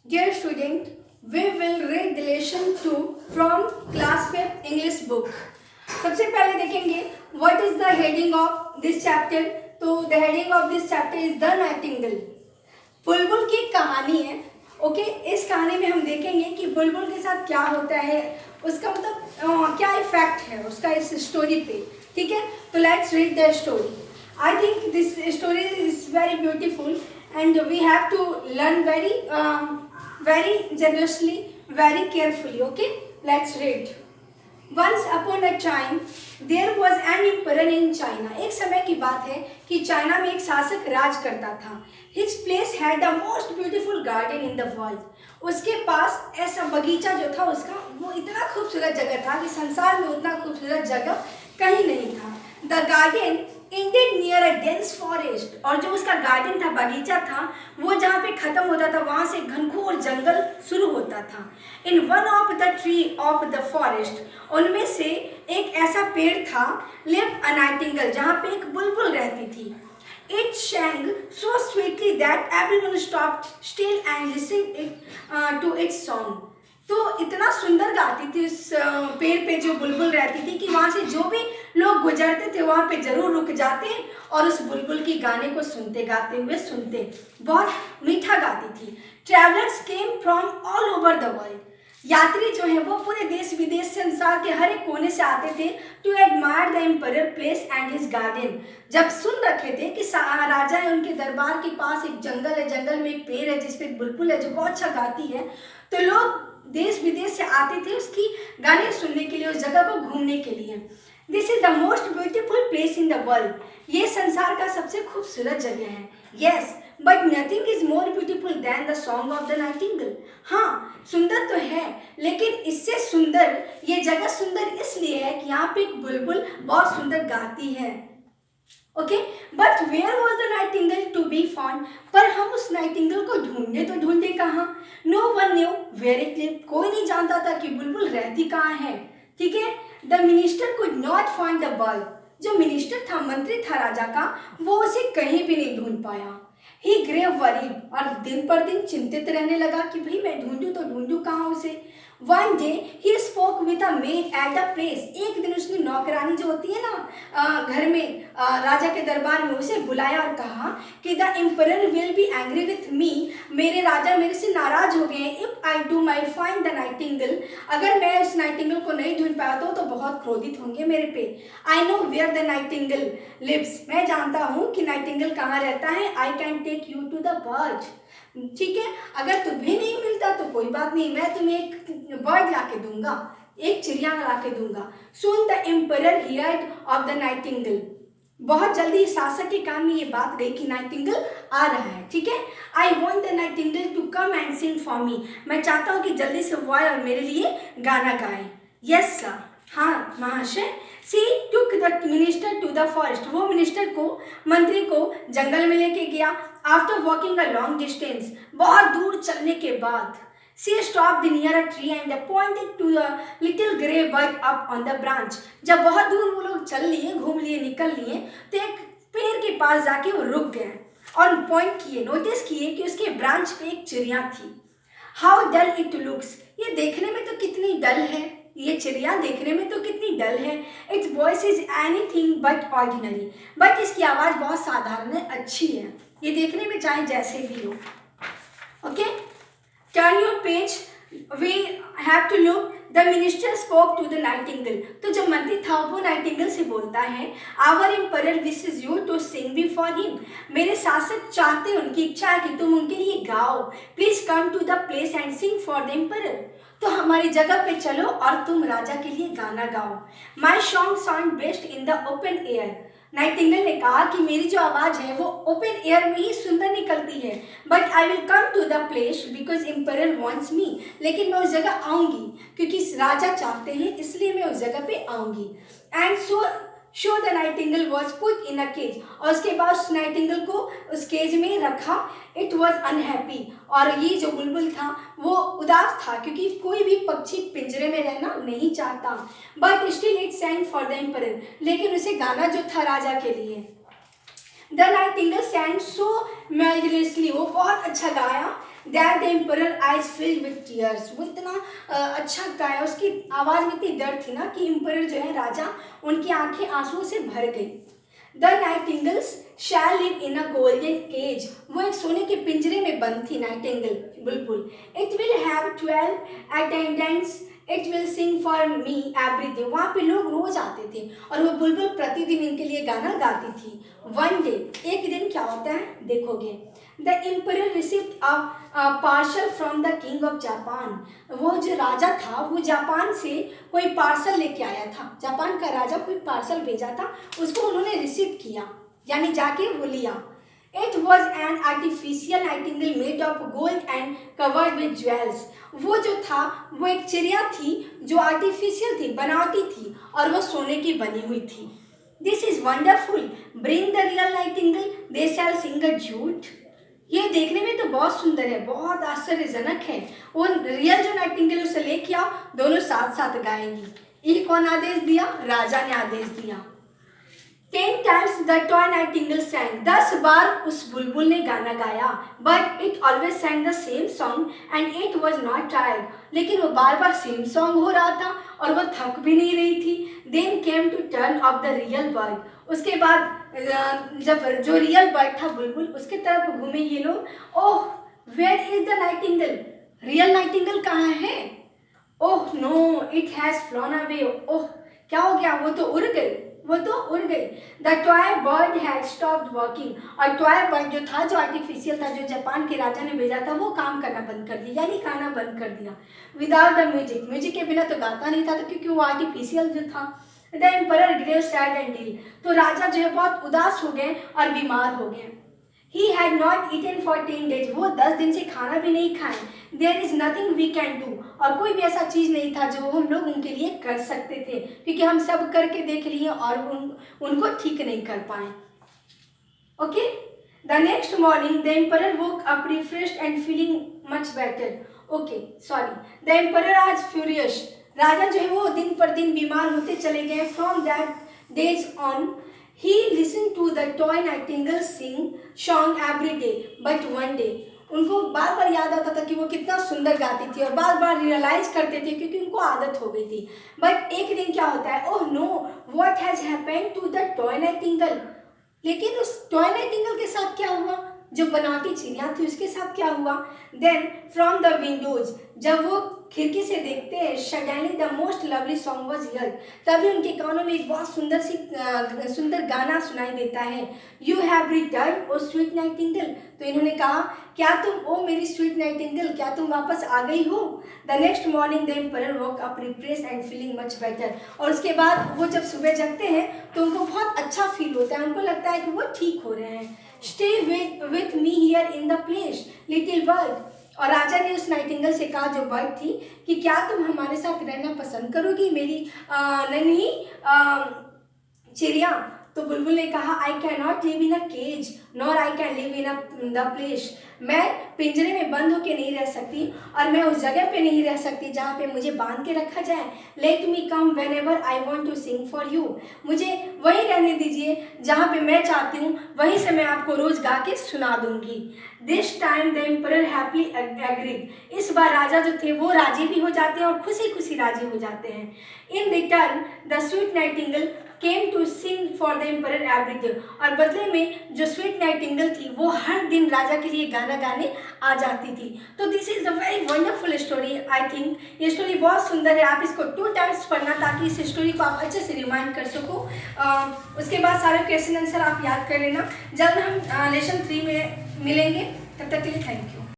Dear student, we will read the lesson 2 from class 5 English book. सबसे पहले देखेंगे what is the heading of this chapter. तो the heading of this chapter is the Nightingale. बुलबुल की कहानी है. Okay इस कहानी में हम देखेंगे कि बुलबुल के साथ क्या होता है, उसका मतलब क्या इफेक्ट है उसका इस स्टोरी पे. ठीक है, तो let's read the story. I think this story is very beautiful and we have to learn very generously, very carefully. Okay, let's read. Once upon a time there was an emperor in China. एक समय की बात है कि China में एक शासक राज करता था. His place had the most beautiful garden in the world. उसके पास ऐसा बगीचा जो था उसका वो इतना खूबसूरत जगह था कि संसार में उतना खूबसूरत जगह कहीं नहीं था. The garden ended near a dense forest. और जो उसका गार्डन था, बगीचा था, वो जहाँ पे खत्म होता था वहाँ से घनघोर जंगल शुरू होता था. In one of the tree of the forest, उनमें से एक ऐसा पेड़ था, lived a nightingale, जहाँ पे एक बुलबुल रहती थी. It sang so sweetly that everyone stopped still and listened to its song. तो इतना सुंदर गाती थी उस पेड़ पे जो बुलबुल रहती थी कि वहाँ से जो भी लोग गुजरते थे वहाँ पे जरूर रुक जाते और उस बुलबुल की गाने को सुनते गाते हुए सुनते. बहुत मीठा गाती थी. Travellers came from all over the world. यात्री जो है वो पूरे देश विदेश संसार के हर एक कोने से आते थे to admire the emperor place and his garden. जब सुन रखे थे कि राजा है, उनके दरबार के पास एक जंगल है, जंगल में एक पेड़ है जिसपे एक बुलबुल है जो बहुत अच्छा गाती है, तो लोग देश विदेश से आते थे उसकी गाने सुनने के लिए, उस जगह को घूमने के लिए. This is the most beautiful place in the world. ये संसार का सबसे खूबसूरत जगह है. Yes but nothing is more beautiful than the song of the nightingale. हाँ सुंदर तो है लेकिन इससे सुंदर ये जगह सुंदर इसलिए है कि यहाँ पे एक बुलबुल बहुत सुंदर गाती है. Okay but where was the nightingale to be found. पर हम उस नाइटिंगेल को ढूंढे तो ढूंढे कहाँ. No one knew where it lived. कोई नहीं जानता था कि बुलबुल रहती कहाँ है. ठीक है, the minister could not find the bird. जो मिनिस्टर था, मंत्री था राजा का, वो उसे कहीं भी नहीं ढूंढ पाया. ही ग्रेव वरीड. और दिन पर दिन चिंतित रहने लगा कि भाई मैं ढूंढूं तो ढूंढूं कहाँ उसे. One day he spoke with a made at the place. एक दिन उसने नौकरानी जो होती है ना घर में राजा के दरबार में, उसे बुलाया और कहा कि the emperor will be angry with me. मेरे राजा मेरे से नाराज हो गए हैं. If I do my find the Nightingale. अगर मैं उस नाइटिंगेल को नहीं ढूंढ पाया तो बहुत क्रोधित होंगे मेरे पे. I know where the nightingale lives. मैं जानता हूँ कि नाइटिंगेल कहाँ रहता है. I can take you to the bird. ठीक है, अगर तुम्हें नहीं मिलता तो कोई बात नहीं, मैं तुम्हें एक बर्ड ला के दूंगा, एक चिड़िया ला के दूंगा. Soon the emperor heard of the Nightingale. बहुत जल्दी शासक के कान में ये बात गई कि नाइटिंगेल आ रहा है. ठीक है, I want the nightingale to come and sing for me. मैं चाहता हूँ कि जल्दी से वो आए और मेरे लिए गाना गाए. Yes sir. हाँ महाशय. She took the minister to the forest. वो मिनिस्टर को, मंत्री को जंगल में लेके गया. After walking a long distance. बहुत दूर चलने के बाद she stopped near a tree and pointed to the little grey bird up on the branch. जब बहुत दूर वो लोग चल लिए, घूम लिए, निकल लिए, तो एक पेड़ के पास जाके वो रुक गए और पॉइंट किए, नोटिस किए कि उसके ब्रांच पे एक चिड़िया थी. How dull it looks. ये देखने में तो कितनी डल है, ये चिड़िया देखने में तो कितनी डल है. It's voice is anything but ordinary. But इसकी आवाज़ बहुत साधारण है, अच्छी है. ये देखने में चाहे जैसे भी हो. Okay, turn your page. We have to look. The minister spoke to the nightingale. तो जो मंत्री था वो नाइटिंगेल से बोलता है. Our emperor wishes you to sing before him. मेरे शासक चाहते, उनकी इच्छा है कि तुम उनके लिए गाओ. Please come to the place and sing for the emperor. तो हमारी जगह पे चलो और तुम राजा के लिए गाना गाओ. My song sound best in the open air. Nightingale ने कहा कि मेरी जो आवाज़ है वो ओपन एयर में ही सुंदर निकलती है. But I will come to the place because emperor wants me. लेकिन मैं उस जगह आऊँगी क्योंकि राजा चाहते हैं, इसलिए मैं उस जगह पे आऊँगी. And so the nightingale was put in a cage. और उसके बाद उस नाइटिंगेल को उस केज में रखा. It was unhappy. और ये जो बुलबुल था वो उदास था क्योंकि कोई भी पक्षी पिंजरे में रहना नहीं चाहता. But still it सैंग for the emperor. लेकिन उसे गाना जो था राजा के लिए. The Nightingale सैंग so melodiously. वो बहुत अच्छा गाया. That the emperor eyes filled with tears. वो इतना अच्छा गाया, उसकी आवाज़ में इतनी दर्द थी ना कि एम्परर जो है राजा, उनकी आंखें आंसुओं से भर गई। The nightingales shall live in a golden cage. वो एक सोने के पिंजरे में बंद थी Nightingale, Bulbul. It will have 12 attendants, it will sing for me every day. वहाँ पे लोग रोज आते थे और वो बुलबुल प्रतिदिन इनके लिए गाना गाती थी। वन डे, एक दिन क्या होता है देखोगे। The emperor received a parcel from the king of Japan. वो जो राजा था वो जापान से कोई पार्सल लेके आया था। जापान का राजा कोई पार्सल भेजा था, उसको उन्होंने रिसीव किया, यानी जाके वो लिया। It was an artificial nightingale made of gold and covered with jewels. वो जो था वो एक चिड़िया थी जो आर्टिफिशियल थी, बनावटी थी, और वो सोने की बनी हुई थी। This is wonderful. Bring the real nightingale. They shall sing a duet. ये देखने में तो बहुत सुंदर है, बहुत आश्चर्यजनक है। वो रियल जो नाइटिंगेल उसे लेके आओ, दोनों साथ साथ गाएंगी। ये कौन आदेश दिया? राजा ने आदेश दिया। 10 times the toy nightingale sang. 10 बार उस बुलबुल ने गाना गाया। But it always sang the same song and it was not tired. लेकिन वो बार बार सेम सॉन्ग हो रहा था और वो थक भी नहीं रही थी। Then came to turn of the real bird. उसके बाद जब जो रियल बर्ड था बुलबुल, उसके तरफ घूमे ये लोग। Oh, where is the nightingale? Real nightingale कहाँ है? Oh no, it has flown away. ओह, क्या हो गया? वो तो उड़ गई, वो तो उड़ गई। The toy bird had stopped working. और टॉय बर्ड जो था, जो आर्टिफिशियल था, जो जापान के राजा ने भेजा था, वो काम करना बंद कर दिया, यानी गाना बंद कर दिया। विदाउट द म्यूजिक, म्यूजिक के बिना तो गाता नहीं था, तो क्योंकि वो आर्टिफिशियल जो था। The emperor grew sad and ill. तो राजा जो है बहुत उदास हो गए और बीमार हो गए। He had not eaten for 10 days. वो 10 दिन से खाना भी नहीं खाए। There is nothing we can do. और कोई भी ऐसा चीज़ नहीं था जो हम लोग उनके लिए कर सकते थे, क्योंकि हम सब करके देख लिए और उनको ठीक नहीं कर पाए। Okay? The next morning, the emperor woke up refreshed and feeling much better. Okay, sorry. The emperor was furious. राजा जो है वो दिन पर दिन बीमार होते चले गए। From that days on, he listened to the toy nightingale sing song every day, but one day उनको बार बार याद आता था कि वो कितना सुंदर गाती थी और बार बार रियलाइज करते थे, क्योंकि उनको आदत हो गई थी। बट एक दिन क्या होता है? Oh no, what has happened to the toy nightingale. लेकिन उस टॉय नाइटिंगेल के साथ क्या हुआ? जो बनावटी चिड़िया थी उसके साथ क्या हुआ? देन फ्रॉम द विंडोज, जब वो खिड़की से देखते हैं, suddenly the most lovely song was heard. तभी उनके कानों में एक बहुत सुंदर गाना सुनाई देता है। You have return O sweet nightingale. तो इन्होंने कहा, क्या तुम, ओ मेरी स्वीट नाइटिंगेल, क्या तुम वापस आ गई हो? The next morning the emperor woke up refreshed and feeling much better. और उसके बाद वो जब सुबह जगते हैं तो उनको बहुत अच्छा फील होता है, उनको लगता है कि वो ठीक हो रहे हैं। Stay with me here in the place little bird. और राजा ने उस नाइटिंगेल से कहा, जो बर्ड थी, कि क्या तुम हमारे साथ रहना पसंद करोगी मेरी नन्ही चिड़िया? तो बुलबुल ने कहा, I can not live in a cage nor I can live in the place. मैं पिंजरे में बंद होकर नहीं रह सकती और मैं उस जगह पे नहीं रह सकती जहाँ पे मुझे बांध के रखा जाए। Let me come whenever I want to sing for you. मुझे वहीं रहने दीजिए जहाँ पे मैं चाहती हूँ, वहीं से मैं आपको रोज गा के सुना दूंगी। This time the emperor happily agreed. इस बार राजा जो थे वो राजी भी हो जाते हैं और खुशी खुशी राजी हो जाते हैं। In return the sweet nightingale came to sing for the emperor every day. और बदले में जो स्वीट नाइटिंगेल थी वो हर दिन राजा के लिए गाना गाने आ जाती थी। तो this is a very wonderful story. I think ये स्टोरी बहुत सुंदर है। आप इसको 2 टाइम्स पढ़ना ताकि इस स्टोरी को आप अच्छे से रिमाइंड कर सको। उसके बाद सारे क्वेश्चन आंसर आप याद कर लेना। जल्द हम लेसन 3 में मिलेंगे, तब तक के लिए थैंक यू।